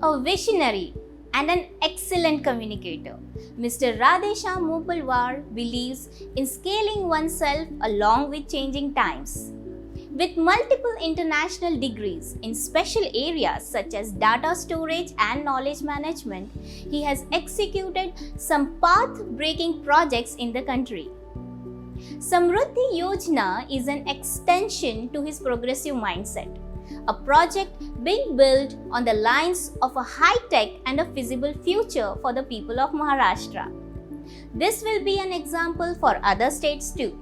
a visionary and an excellent communicator, Mr. Radheshyam Mopalwar believes in scaling oneself along with changing times. With multiple international degrees in special areas such as data storage and knowledge management, he has executed some path-breaking projects in the country. Samruddhi Express is an extension to his progressive mindset, a project being built on the lines of a high-tech and a feasible future for the people of Maharashtra. This will be an example for other states too.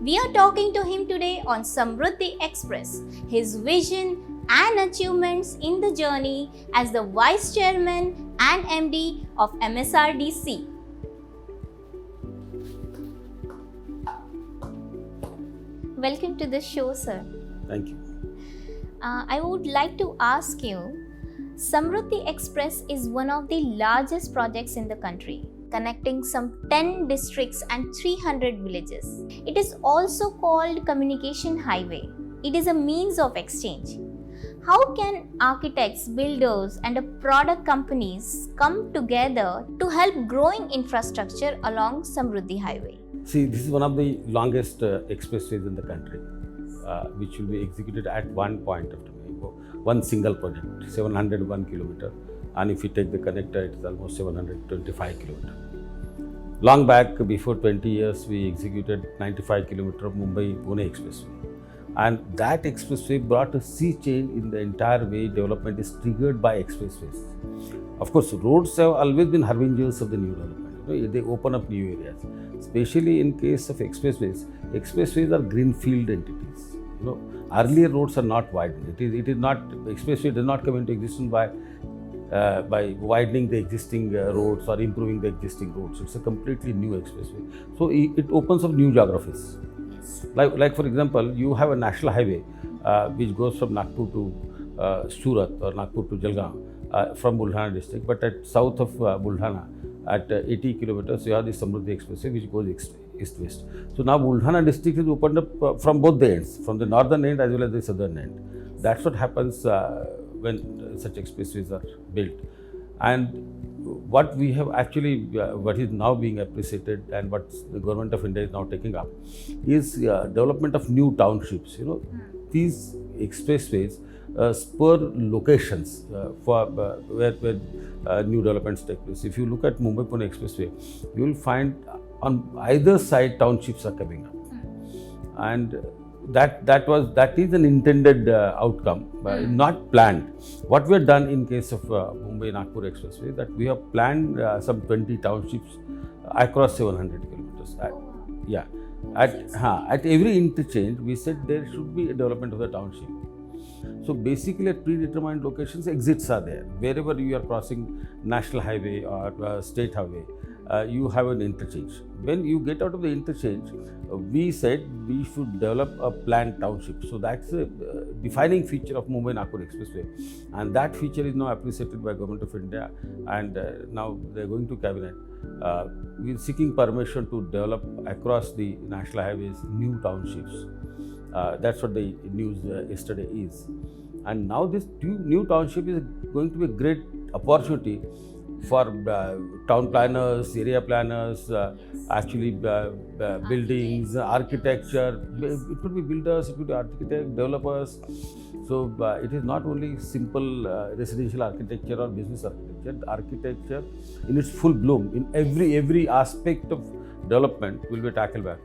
We are talking to him today on Samruddhi Express, his vision and achievements in the journey as the Vice Chairman and MD of MSRDC. Welcome to the show, sir. Thank you. I would like to ask you, Samruddhi Express is one of the largest projects in the country, connecting some 10 districts and 300 villages. It is also called communication highway. It is a means of exchange. How can architects, builders and product companies come together to help growing infrastructure along Samruddhi Highway? See, this is one of the longest expressways in the country, which will be executed at one point of time. One single project, 701 kilometer, and if you take the connector, it is almost 725 kilometer. Long back, before 20 years, we executed 95 kilometer Mumbai-Pune expressway. And that expressway brought a sea change in the entire way development is triggered by expressways. Of course, roads have always been harbingers of the new development. They open up new areas. Especially in case of expressways, expressways are greenfield entities. Earlier roads are not widened. It is not, expressway does not come into existence by widening the existing roads or improving the existing roads. It's a completely new expressway. So it opens up new geographies. Like for example, you have a national highway which goes from Nagpur to Surat or Nagpur to 𝐒𝐻𝐚𝐽 from Buldhana district, but at south of Buldhana at 80 kilometers you have the Samruddhi Expressway which goes east-west. So now Buldhana district is opened up from both the ends, from the northern end as well as the southern end. That's what happens when such expressways are built. And what we have actually, what is now being appreciated and what the government of India is now taking up is development of new townships. These expressways spur locations for where new developments take place. If you look at Mumbai-Pune Expressway, you will find on either side townships are coming up, and that is an intended outcome, not planned. What we have done in case of Mumbai-Nagpur Expressway, that we have planned some 20 townships across 700 kilometers. At every interchange, we said there should be a development of the township. So basically at predetermined locations, exits are there. Wherever you are crossing national highway or state highway, you have an interchange. When you get out of the interchange, we said we should develop a planned township. So that's a defining feature of Mumbai-Nagpur Expressway. And that feature is now appreciated by Government of India, and now they're going to Cabinet. We're seeking permission to develop across the national highways new townships. That's what the news yesterday is. And now this new township is going to be a great opportunity for town planners, area planners, actually buildings, architecture. It could be builders, it could be architects, developers. So it is not only simple residential architecture or business architecture. The architecture in its full bloom, in every aspect of development will be tackled back.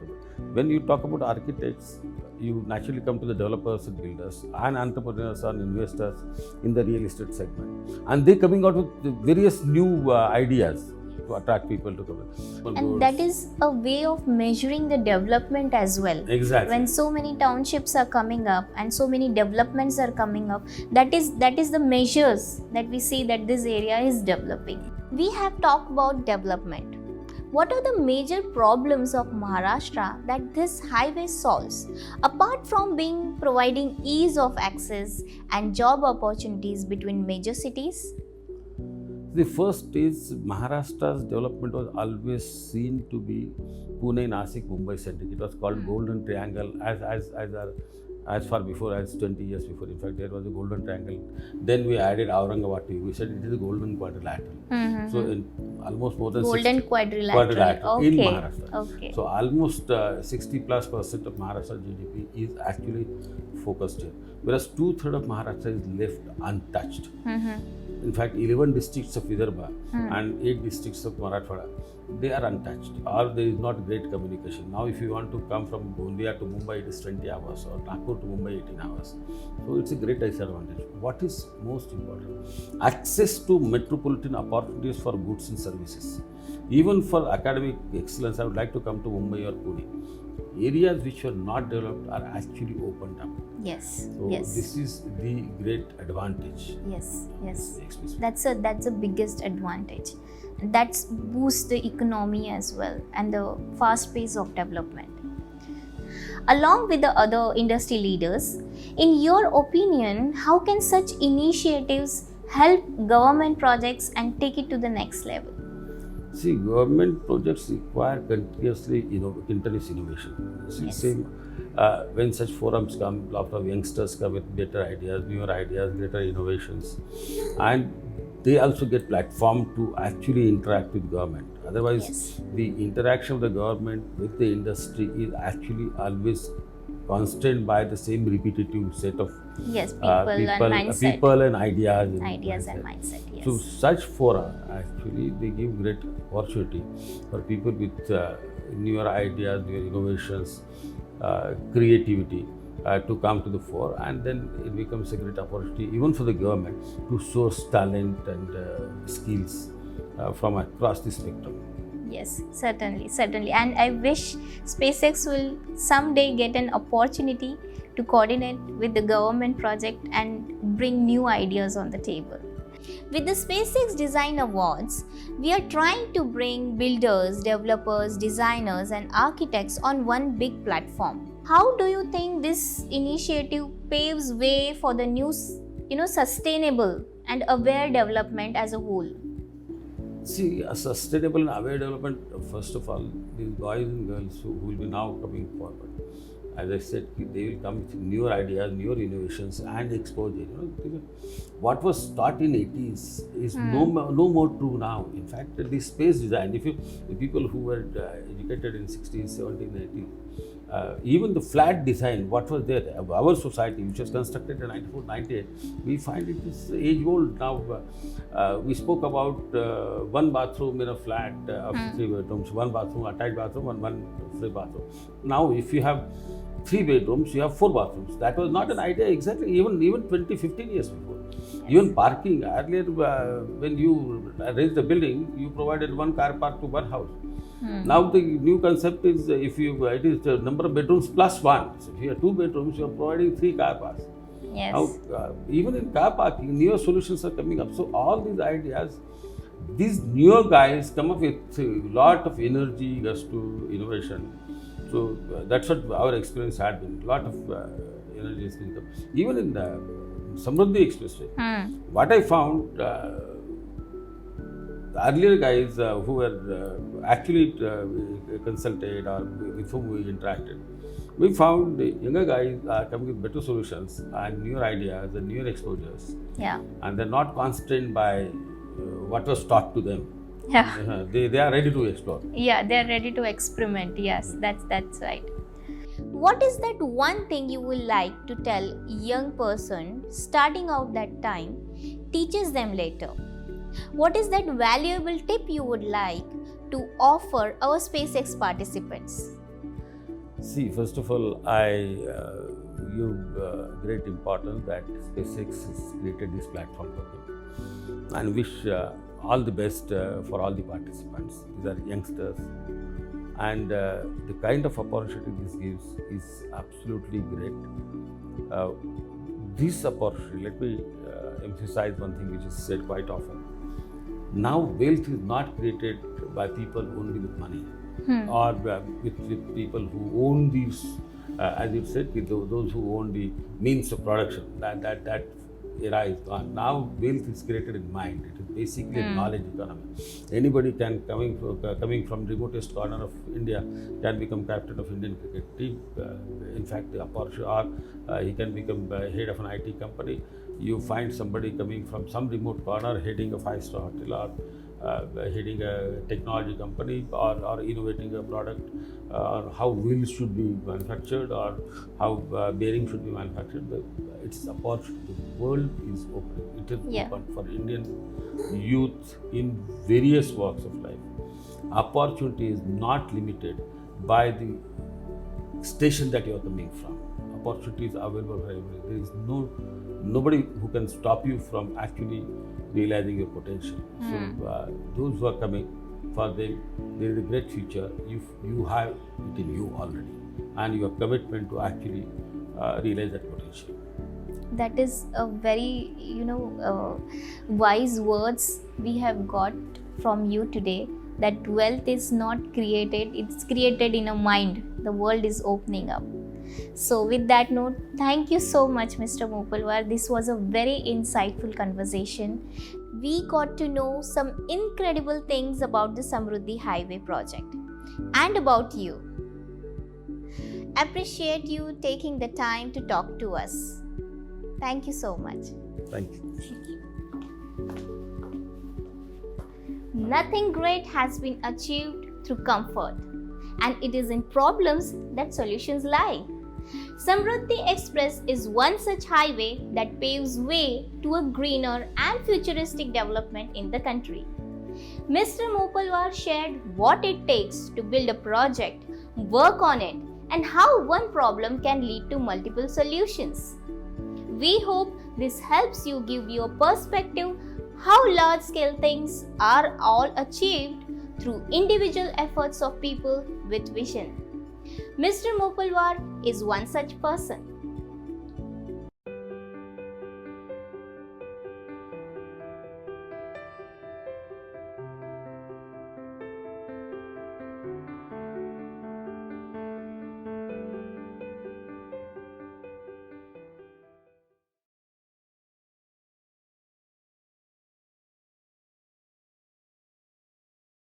When you talk about architects, you naturally come to the developers and builders and entrepreneurs and investors in the real estate segment. And they're coming out with various new ideas to attract people to come. And that is a way of measuring the development as well. Exactly. When so many townships are coming up and so many developments are coming up, that is the measures that we see that this area is developing. We have talked about development. What are the major problems of Maharashtra that this highway solves, apart from providing ease of access and job opportunities between major cities? The first is Maharashtra's development was always seen to be Pune, Nasik, Mumbai centric. It was called Golden Triangle as our as far before as 20 years before. In fact, there was a golden triangle. Then we added Aurangabad to it. We said it is a golden quadrilateral. So in almost more than golden 60 quadrilateral. in Okay. Maharashtra. Okay. So almost 60+% of Maharashtra GDP is actually focused here. Whereas 2/3 of Maharashtra is left untouched. In fact, 11 districts of Vidarbha and 8 districts of Marathwada, they are untouched, or there is not great communication. Now, if you want to come from Gondia to Mumbai, it is 20 hours, or Nagpur to Mumbai, 18 hours. So, it's a great disadvantage. What is most important? Access to metropolitan opportunities for goods and services. Even for academic excellence, I would like to come to Mumbai or Pune. Areas which were not developed are actually opened up. Yes. So Yes. this is the great advantage. Yes. Yes. of the expressway. That's a biggest advantage. That's boosts the economy as well and the fast pace of development. Along with the other industry leaders, in your opinion, how can such initiatives help government projects and take it to the next level? See, government projects require continuously continuous innovation. See, Yes. same when such forums come, a lot of youngsters come with better ideas, newer ideas, greater innovations, and they also get platform to actually interact with government. Otherwise, Yes. the interaction of the government with the industry is actually always constrained by the same repetitive set of Yes, people and mindset. people and ideas. Ideas and mindset. Yes. So such fora actually they give great opportunity for people with newer ideas, newer innovations, creativity to come to the fore, and then it becomes a great opportunity even for the government to source talent and skills from across the spectrum. Yes, certainly. And I wish SpaceX will someday get an opportunity to coordinate with the government project and bring new ideas on the table. With the SpaceX Design Awards, we are trying to bring builders, developers, designers, and architects on one big platform. How do you think this initiative paves way for the new, sustainable and aware development as a whole? See, a sustainable and aware development, first of all, these boys and girls who will be now coming forward, as I said, they will come with newer ideas, newer innovations and exposure. What was taught in 80s is no more true now. In fact, the space design, the people who were educated in 60s, 70s, 80s, even the flat design, what was there, our society, which was constructed in 94, 98, we find it is age old now. We spoke about one bathroom in a flat of 3 bedrooms, one bathroom, attached bathroom, and one free bathroom. Now, if you have 3 bedrooms, you have 4 bathrooms. That was not an idea exactly even 20, 15 years before. Yes. Even parking, earlier when you raised the building, you provided 1 car park to 1 house. Now the new concept is it is the number of bedrooms plus 1. So if you have 2 bedrooms, you are providing 3 car parks. Yes. Now even in car parking, newer solutions are coming up. So all these ideas, these newer guys come up with a lot of energy as to innovation. So that's what our experience had been. A lot of energy has been come. Even in the Samruddhi Expressway, what I found, the earlier guys who were actually consulted or with whom we interacted, we found the younger guys are coming with better solutions and newer ideas and newer exposures. Yeah. And they're not constrained by what was taught to them. Yeah. They are ready to explore. Yeah, they are ready to experiment. Yes, that's right. What is that one thing you would like to tell a young person starting out that time teaches them later? What is that valuable tip you would like to offer our SpaceX participants? See, first of all, I give great importance that SpaceX has created this platform for them, and wish all the best for all the participants. These are youngsters, and the kind of opportunity this gives is absolutely great. This opportunity, let me emphasize one thing which is said quite often. Now, wealth is not created by people only with money or with people who own these, as you said, those who own the means of production. That era is gone. Now wealth is created in mind. It is basically a knowledge economy. Anybody can coming from remotest corner of India can become captain of Indian cricket team. In fact, he can become head of an IT company. You find somebody coming from some remote corner heading a 5-star hotel or heading a technology company or innovating a product, or how wheels should be manufactured or how bearing should be manufactured. It's opportunity. The world is open. It is open for Indian youth in various walks of life. Opportunity is not limited by the station that you are coming from. Opportunity is available for everybody. There is nobody who can stop you from actually realizing your potential. So those who are coming, for them, there is a great future. You have it in you already, and your commitment to actually realize that potential. That is a very, wise words we have got from you today, that wealth is not created, it's created in a mind. The world is opening up. So with that note, thank you so much, Mr. Mopalwar. This was a very insightful conversation. We got to know some incredible things about the Samruddhi Highway project and about you. Appreciate you taking the time to talk to us. Thank you so much. Thank you. Nothing great has been achieved through comfort, and it is in problems that solutions lie. Samruddhi Express is one such highway that paves way to a greener and futuristic development in the country. Mr. Mopalwar shared what it takes to build a project, work on it, and how one problem can lead to multiple solutions. We hope this helps you give you a perspective how large-scale things are all achieved through individual efforts of people with vision. Mr. Mopalwar is one such person.